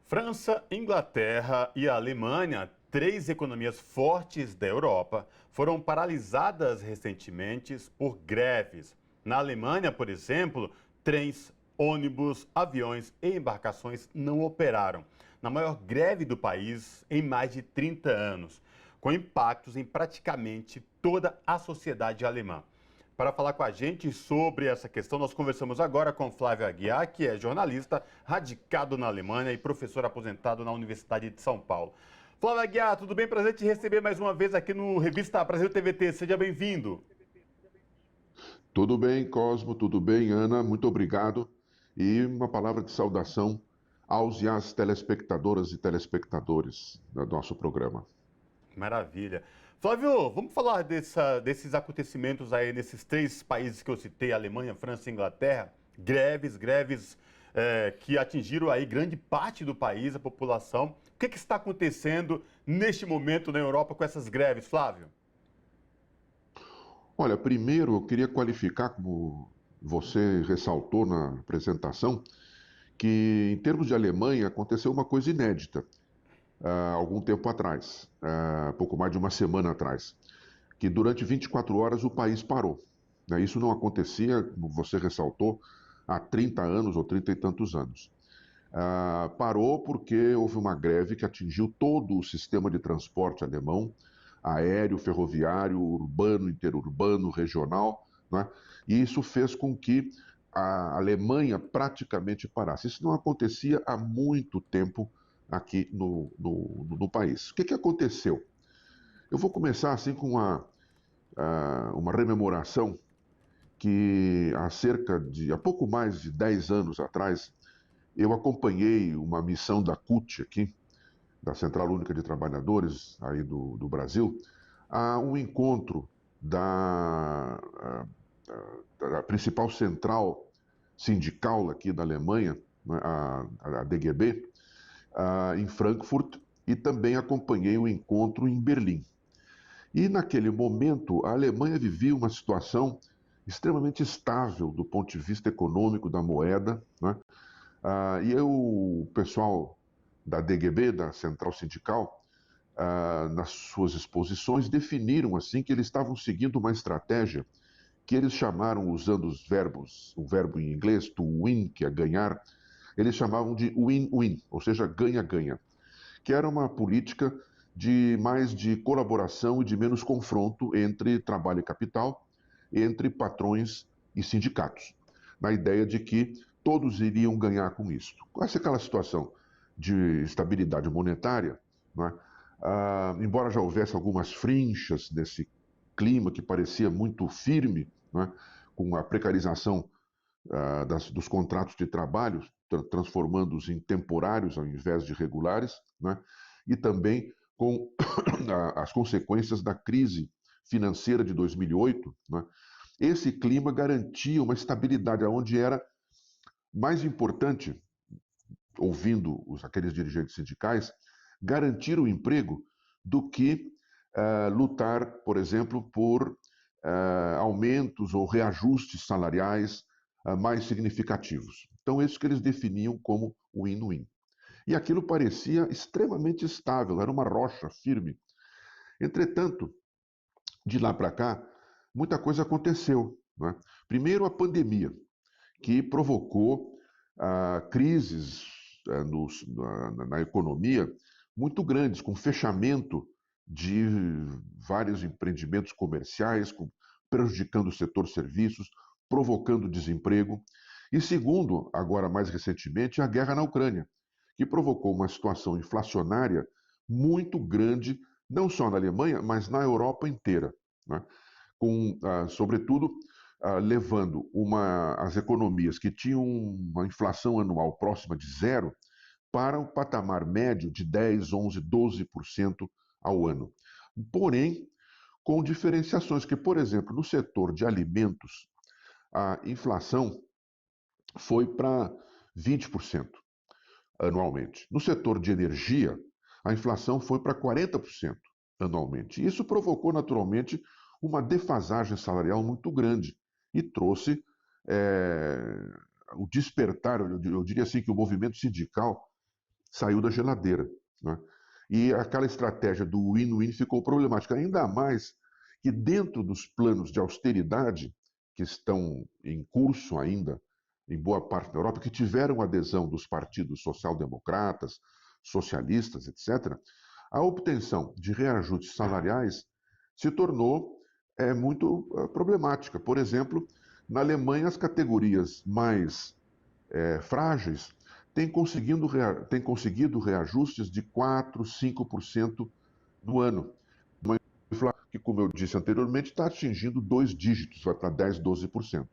França, Inglaterra e Alemanha, três economias fortes da Europa, foram paralisadas recentemente por greves. Na Alemanha, por exemplo, trens, ônibus, aviões e embarcações não operaram, na maior greve do país em mais de 30 anos, com impactos em praticamente toda a sociedade alemã. Para falar com a gente sobre essa questão, nós conversamos agora com Flávio Aguiar, que é jornalista, radicado na Alemanha e professor aposentado na Universidade de São Paulo. Flávio Aguiar, tudo bem? Prazer te receber mais uma vez aqui no Revista Brasil TVT. Seja bem-vindo. Tudo bem, Cosmo, tudo bem, Ana, muito obrigado. E uma palavra de saudação aos e às telespectadoras e telespectadores do nosso programa. Maravilha. Flávio, vamos falar desses acontecimentos aí nesses três países que eu citei, Alemanha, França e Inglaterra. Greves que atingiram aí grande parte do país, a população. O que está acontecendo neste momento na Europa com essas greves, Flávio? Olha, primeiro eu queria qualificar, como você ressaltou na apresentação, que em termos de Alemanha aconteceu uma coisa inédita há algum tempo atrás, pouco mais de uma semana atrás, que durante 24 horas o país parou. Né? Isso não acontecia, como você ressaltou, há 30 anos ou 30 e tantos anos. Parou porque houve uma greve que atingiu todo o sistema de transporte alemão, aéreo, ferroviário, urbano, interurbano, regional, né? E isso fez com que a Alemanha praticamente parasse. Isso não acontecia há muito tempo aqui no país. O que aconteceu? Eu vou começar assim com uma rememoração que há pouco mais de 10 anos atrás, eu acompanhei uma missão da CUT aqui, da Central Única de Trabalhadores aí do Brasil, a um encontro da principal central sindical aqui da Alemanha, né, a DGB, em Frankfurt, e também acompanhei o encontro em Berlim. E naquele momento, a Alemanha vivia uma situação extremamente estável do ponto de vista econômico da moeda, né? O pessoal da DGB, da Central Sindical, nas suas exposições, definiram assim que eles estavam seguindo uma estratégia que eles chamaram, usando o verbo em inglês, to win, que é ganhar, eles chamavam de win-win, ou seja, ganha-ganha, que era uma política de mais de colaboração e de menos confronto entre trabalho e capital, entre patrões e sindicatos, na ideia de que todos iriam ganhar com isso. Essa é aquela situação de estabilidade monetária, né? Embora já houvesse algumas frinchas nesse clima que parecia muito firme, né? Com a precarização dos contratos de trabalho, transformando-os em temporários ao invés de regulares, né? E também com as consequências da crise financeira de 2008, né? Esse clima garantia uma estabilidade onde era mais importante, ouvindo aqueles dirigentes sindicais, garantir o emprego do que lutar, por exemplo, por aumentos ou reajustes salariais mais significativos. Então, isso que eles definiam como win-win. E aquilo parecia extremamente estável, era uma rocha firme. Entretanto, de lá para cá, muita coisa aconteceu. Né? Primeiro, a pandemia, que provocou crises na economia muito grandes, com fechamento de vários empreendimentos comerciais, prejudicando o setor serviços, provocando desemprego. E segundo, agora mais recentemente, a guerra na Ucrânia, que provocou uma situação inflacionária muito grande, não só na Alemanha, mas na Europa inteira, né? Sobretudo, levando as economias que tinham uma inflação anual próxima de zero para um patamar médio de 10, 11, 12% ao ano. Porém, com diferenciações que, por exemplo, no setor de alimentos, a inflação foi para 20% anualmente. No setor de energia, a inflação foi para 40% anualmente. Isso provocou, naturalmente, uma defasagem salarial muito grande e trouxe o despertar, eu diria assim, que o movimento sindical saiu da geladeira, né? E aquela estratégia do win-win ficou problemática, ainda mais que dentro dos planos de austeridade que estão em curso ainda em boa parte da Europa, que tiveram adesão dos partidos social-democratas, socialistas, etc., a obtenção de reajustes salariais se tornou muito problemática. Por exemplo, na Alemanha, as categorias mais frágeis têm conseguido reajustes de 4, 5% no ano. Uma inflação que, como eu disse anteriormente, está atingindo dois dígitos, vai para 10, 12%.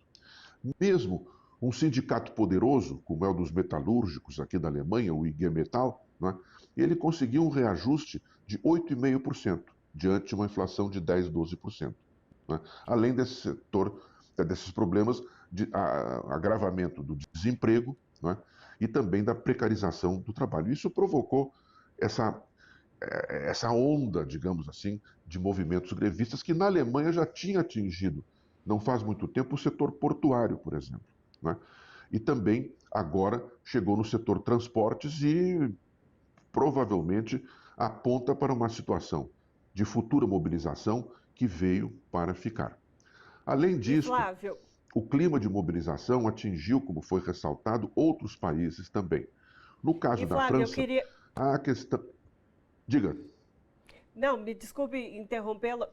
Mesmo um sindicato poderoso, como é o dos metalúrgicos aqui da Alemanha, o IG Metall, né, ele conseguiu um reajuste de 8,5%, diante de uma inflação de 10, 12%. Né? Além desse setor, desses problemas de agravamento do desemprego, né, e também da precarização do trabalho. Isso provocou essa onda, digamos assim, de movimentos grevistas que na Alemanha já tinha atingido, não faz muito tempo, o setor portuário, por exemplo. Né? E também agora chegou no setor transportes e provavelmente aponta para uma situação de futura mobilização que veio para ficar. Além E disto, Flávio, o clima de mobilização atingiu, como foi ressaltado, outros países também. No caso e da Flávio, eu França, queria. a questão. Diga. Não, me desculpe interrompê-lo.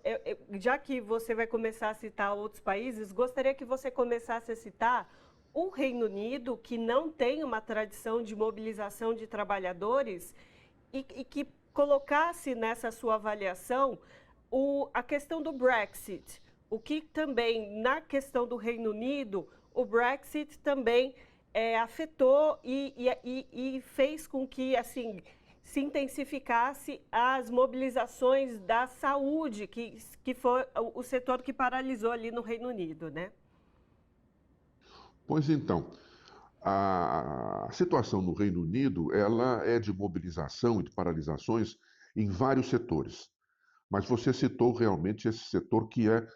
Já que você vai começar a citar outros países, gostaria que você começasse a citar o Reino Unido, que não tem uma tradição de mobilização de trabalhadores, e que colocasse nessa sua avaliação a questão do Brexit. O que também, na questão do Reino Unido, o Brexit também afetou e fez com que, assim, se intensificasse as mobilizações da saúde, que foi o setor que paralisou ali no Reino Unido, né? Pois então, a situação no Reino Unido ela é de mobilização e de paralisações em vários setores. Mas você citou realmente esse setor que é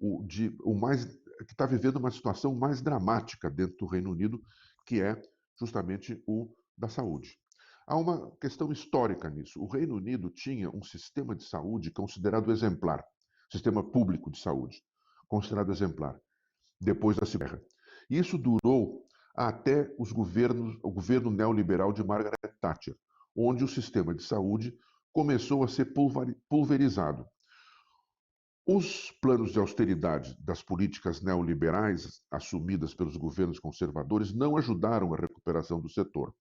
o mais que está vivendo uma situação mais dramática dentro do Reino Unido, que é justamente o da saúde. Há uma questão histórica nisso. O Reino Unido tinha um sistema de saúde considerado exemplar, sistema público de saúde, considerado exemplar, depois da Segunda Guerra. Isso durou até o governo neoliberal de Margaret Thatcher, onde o sistema de saúde começou a ser pulverizado. Os planos de austeridade das políticas neoliberais assumidas pelos governos conservadores não ajudaram a recuperação do setor.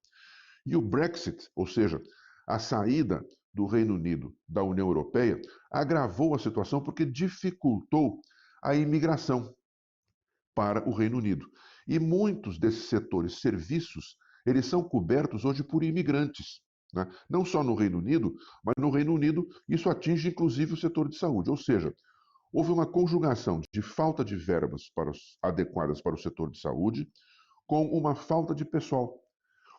E o Brexit, ou seja, a saída do Reino Unido da União Europeia, agravou a situação porque dificultou a imigração para o Reino Unido. E muitos desses setores serviços, eles são cobertos hoje por imigrantes. Né? Não só no Reino Unido, mas no Reino Unido isso atinge inclusive o setor de saúde. Ou seja, houve uma conjugação de falta de verbas adequadas para o setor de saúde com uma falta de pessoal,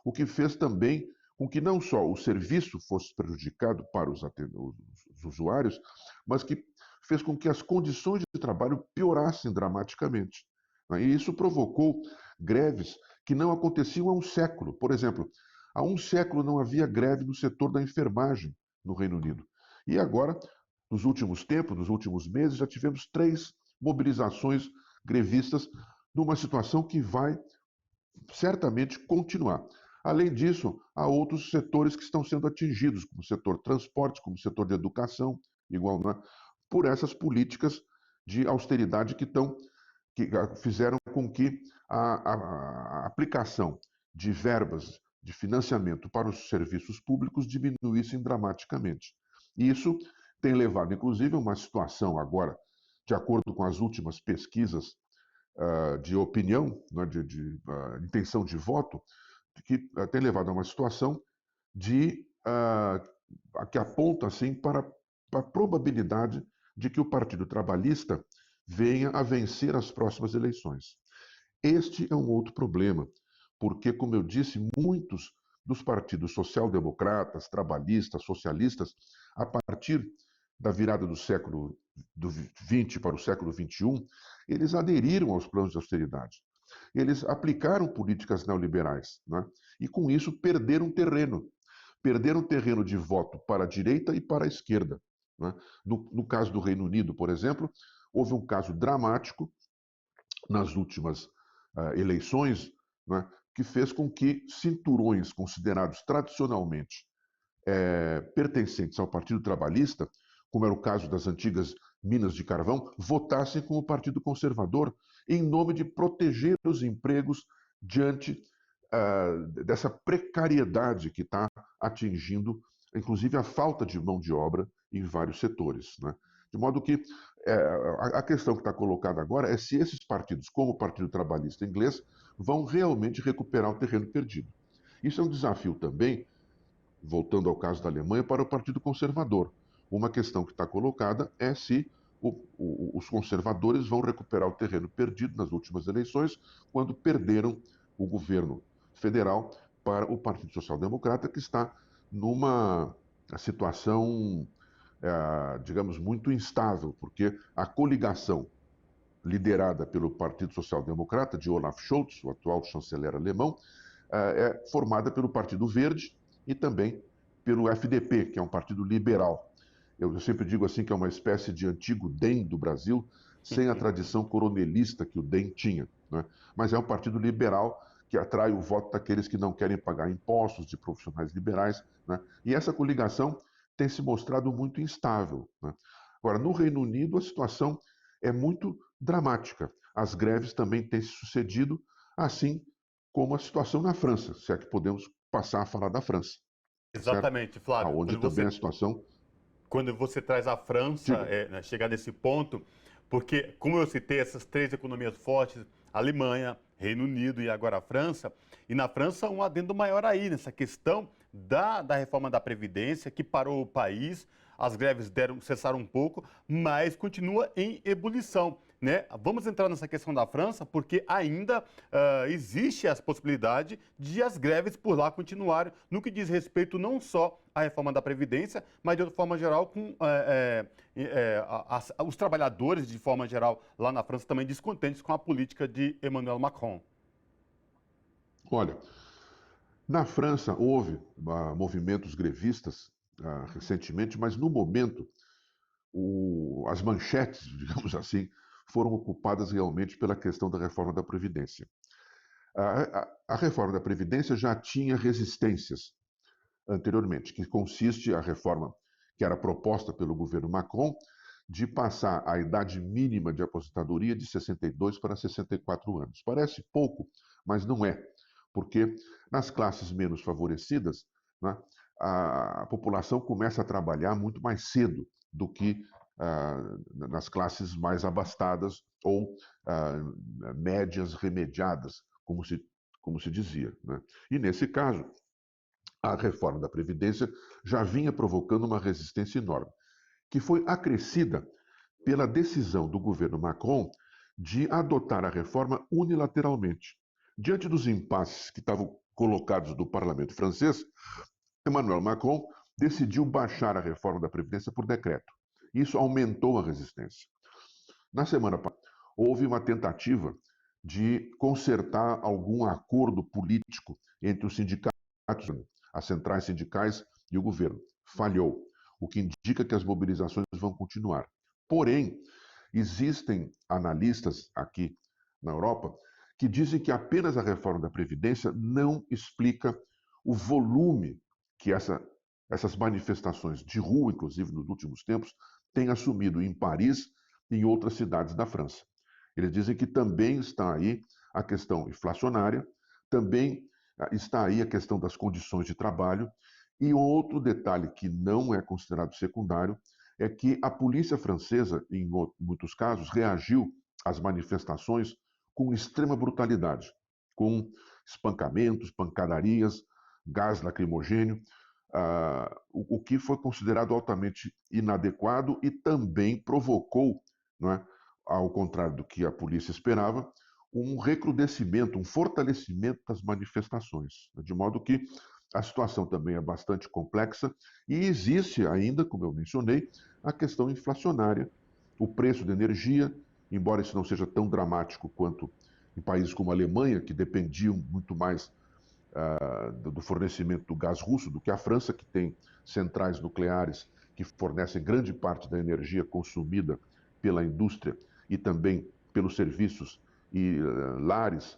o que fez também com que não só o serviço fosse prejudicado para os usuários, mas que fez com que as condições de trabalho piorassem dramaticamente. E isso provocou greves que não aconteciam há um século. Por exemplo, há um século não havia greve no setor da enfermagem no Reino Unido. E agora, nos últimos tempos, nos últimos meses, já tivemos 3 mobilizações grevistas numa situação que vai certamente continuar. Além disso, há outros setores que estão sendo atingidos, como o setor de transportes, como o setor de educação, igual, né, por essas políticas de austeridade que fizeram com que a aplicação de verbas de financiamento para os serviços públicos diminuíssem dramaticamente. E isso tem levado, inclusive, a uma situação agora, de acordo com as últimas pesquisas de opinião, né, de intenção de voto, que tem levado a uma situação que aponta assim para a probabilidade de que o Partido Trabalhista venha a vencer as próximas eleições. Este é um outro problema, porque, como eu disse, muitos dos partidos social-democratas, trabalhistas, socialistas, a partir da virada do século do 20 para o século 21, eles aderiram aos planos de austeridade. Eles aplicaram políticas neoliberais, né? E com isso perderam terreno. perderam terreno de voto para a direita e para a esquerda. Né? No caso do Reino Unido, por exemplo, houve um caso dramático nas últimas eleições, né, que fez com que cinturões considerados tradicionalmente pertencentes ao Partido Trabalhista, como era o caso das antigas minas de carvão, votassem com o Partido Conservador em nome de proteger os empregos diante dessa precariedade que está atingindo, inclusive, a falta de mão de obra em vários setores. Né? De modo que a questão que está colocada agora é se esses partidos, como o Partido Trabalhista inglês, vão realmente recuperar o terreno perdido. Isso é um desafio também, voltando ao caso da Alemanha, para o Partido Conservador. Uma questão que está colocada é se os conservadores vão recuperar o terreno perdido nas últimas eleições, quando perderam o governo federal para o Partido Social Democrata, que está numa situação, digamos, muito instável, porque a coligação liderada pelo Partido Social Democrata, de Olaf Scholz, o atual chanceler alemão, é formada pelo Partido Verde e também pelo FDP, que é um partido liberal. Eu sempre digo assim que é uma espécie de antigo DEM do Brasil, sem a tradição coronelista que o DEM tinha. Né? Mas é um partido liberal que atrai o voto daqueles que não querem pagar impostos, de profissionais liberais. Né? E essa coligação tem se mostrado muito instável. Né? Agora, no Reino Unido, a situação é muito dramática. As greves também têm se sucedido, assim como a situação na França, se é que podemos passar a falar da França. Exatamente, certo? Flávio. Onde também a situação... Quando você traz a França, né, chegar nesse ponto, porque, como eu citei, essas três economias fortes, Alemanha, Reino Unido e agora a França, e na França um adendo maior aí, nessa questão da reforma da Previdência, que parou o país, as greves cessaram um pouco, mas continua em ebulição. Né? Vamos entrar nessa questão da França, porque ainda existe essa possibilidade de as greves por lá continuarem, no que diz respeito não só à reforma da Previdência, mas de outra forma geral, com os trabalhadores, de forma geral, lá na França, também descontentes com a política de Emmanuel Macron. Olha, na França houve movimentos grevistas recentemente, mas no momento as manchetes, digamos assim, foram ocupadas realmente pela questão da reforma da Previdência. A reforma da Previdência já tinha resistências anteriormente, que consiste a reforma que era proposta pelo governo Macron de passar a idade mínima de aposentadoria de 62 para 64 anos. Parece pouco, mas não é, porque nas classes menos favorecidas, né, a população começa a trabalhar muito mais cedo do que nas classes mais abastadas ou médias remediadas, como se dizia. Né? E nesse caso, a reforma da Previdência já vinha provocando uma resistência enorme, que foi acrescida pela decisão do governo Macron de adotar a reforma unilateralmente. Diante dos impasses que estavam colocados do parlamento francês, Emmanuel Macron decidiu baixar a reforma da Previdência por decreto. Isso aumentou a resistência. Na semana passada, houve uma tentativa de consertar algum acordo político entre os sindicatos, as centrais sindicais e o governo. Falhou, o que indica que as mobilizações vão continuar. Porém, existem analistas aqui na Europa que dizem que apenas a reforma da Previdência não explica o volume que essas manifestações de rua, inclusive nos últimos tempos, têm assumido em Paris e em outras cidades da França. Eles dizem que também está aí a questão inflacionária, também está aí a questão das condições de trabalho, e outro detalhe que não é considerado secundário é que a polícia francesa, em muitos casos, reagiu às manifestações com extrema brutalidade, com espancamentos, pancadarias, gás lacrimogênio, o que foi considerado altamente inadequado e também provocou, não é, ao contrário do que a polícia esperava, um recrudescimento, um fortalecimento das manifestações. De modo que a situação também é bastante complexa e existe ainda, como eu mencionei, a questão inflacionária, o preço da energia, embora isso não seja tão dramático quanto em países como a Alemanha, que dependiam muito mais do fornecimento do gás russo do que a França, que tem centrais nucleares que fornecem grande parte da energia consumida pela indústria e também pelos serviços e lares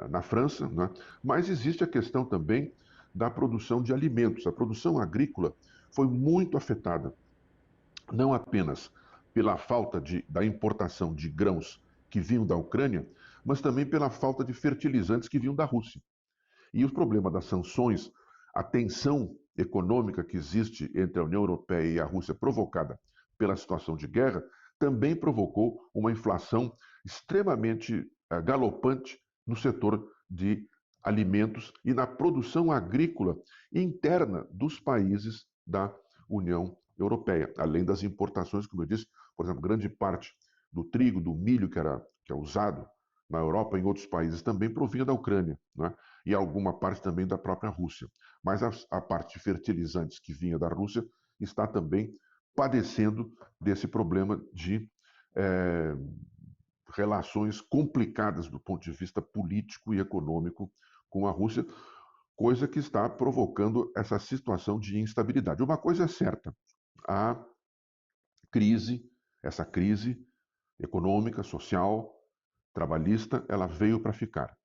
na França, né? Mas existe a questão também da produção de alimentos. A produção agrícola foi muito afetada, não apenas pela falta da importação de grãos que vinham da Ucrânia, mas também pela falta de fertilizantes que vinham da Rússia. E o problema das sanções, a tensão econômica que existe entre a União Europeia e a Rússia provocada pela situação de guerra, também provocou uma inflação extremamente galopante no setor de alimentos e na produção agrícola interna dos países da União Europeia, além das importações, como eu disse, por exemplo, grande parte do trigo, do milho que é usado na Europa e em outros países também provinha da Ucrânia, né? E alguma parte também da própria Rússia. Mas a parte de fertilizantes que vinha da Rússia está também padecendo desse problema de relações complicadas do ponto de vista político e econômico com a Rússia, coisa que está provocando essa situação de instabilidade. Uma coisa é certa, essa crise econômica, social, trabalhista, ela veio para ficar.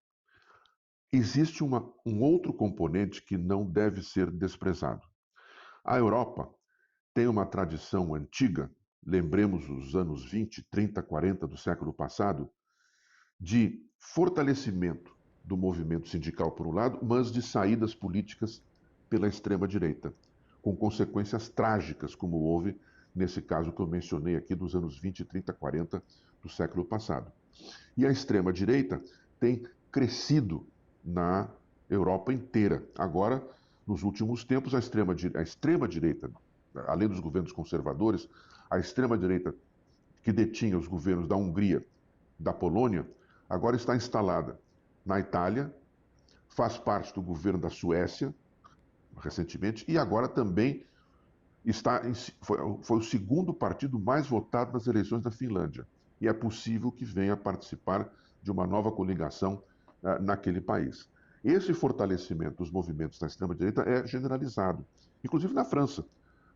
Existe um outro componente que não deve ser desprezado. A Europa tem uma tradição antiga, lembremos os anos 20, 30, 40 do século passado, de fortalecimento do movimento sindical por um lado, mas de saídas políticas pela extrema-direita, com consequências trágicas, como houve nesse caso que eu mencionei aqui dos anos 20, 30, 40 do século passado. E a extrema-direita tem crescido na Europa inteira. Agora, nos últimos tempos, a extrema-direita, além dos governos conservadores, a extrema-direita que detinha os governos da Hungria, da Polônia, agora está instalada na Itália, faz parte do governo da Suécia, recentemente, e agora também foi o segundo partido mais votado nas eleições da Finlândia. E é possível que venha a participar de uma nova coligação naquele país. Esse fortalecimento dos movimentos da extrema-direita é generalizado, inclusive na França.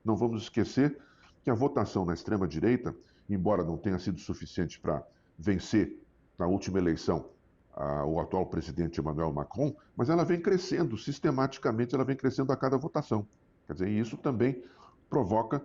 Não vamos esquecer que a votação na extrema-direita, embora não tenha sido suficiente para vencer na última eleição o atual presidente Emmanuel Macron, mas ela vem crescendo sistematicamente, ela vem crescendo a cada votação. Quer dizer, isso também provoca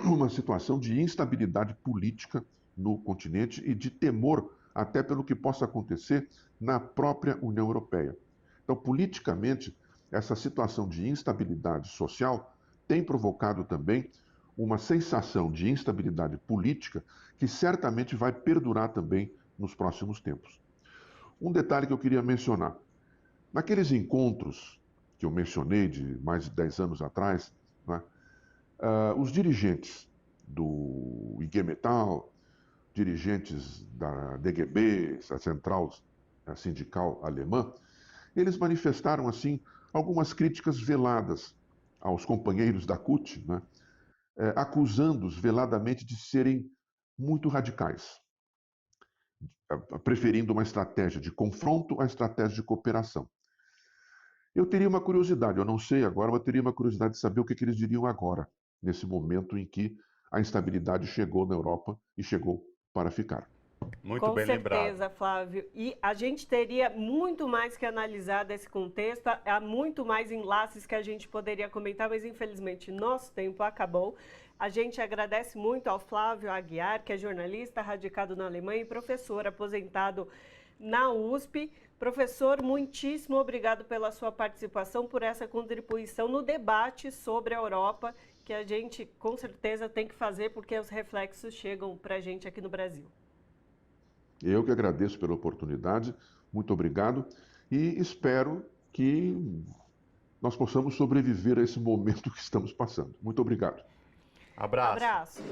uma situação de instabilidade política no continente e de temor até pelo que possa acontecer na própria União Europeia. Então, politicamente, essa situação de instabilidade social tem provocado também uma sensação de instabilidade política que certamente vai perdurar também nos próximos tempos. Um detalhe que eu queria mencionar. Naqueles encontros que eu mencionei de mais de 10 anos atrás, né, os dirigentes do IG Metall, dirigentes da DGB, a central sindical alemã, eles manifestaram assim algumas críticas veladas aos companheiros da CUT, né, acusando-os veladamente de serem muito radicais, preferindo uma estratégia de confronto à estratégia de cooperação. Eu teria uma curiosidade, eu não sei agora, mas eu teria uma curiosidade de saber o que eles diriam agora, nesse momento em que a instabilidade chegou na Europa e chegou para ficar. Muito bem lembrado. Com certeza, Flávio. E a gente teria muito mais que analisar desse contexto, há muito mais enlaces que a gente poderia comentar, mas infelizmente nosso tempo acabou. A gente agradece muito ao Flávio Aguiar, que é jornalista, radicado na Alemanha e professor aposentado na USP. Professor, muitíssimo obrigado pela sua participação, por essa contribuição no debate sobre a Europa, que a gente com certeza tem que fazer, porque os reflexos chegam para a gente aqui no Brasil. Eu que agradeço pela oportunidade, muito obrigado, e espero que nós possamos sobreviver a esse momento que estamos passando. Muito obrigado. Abraço. Abraço.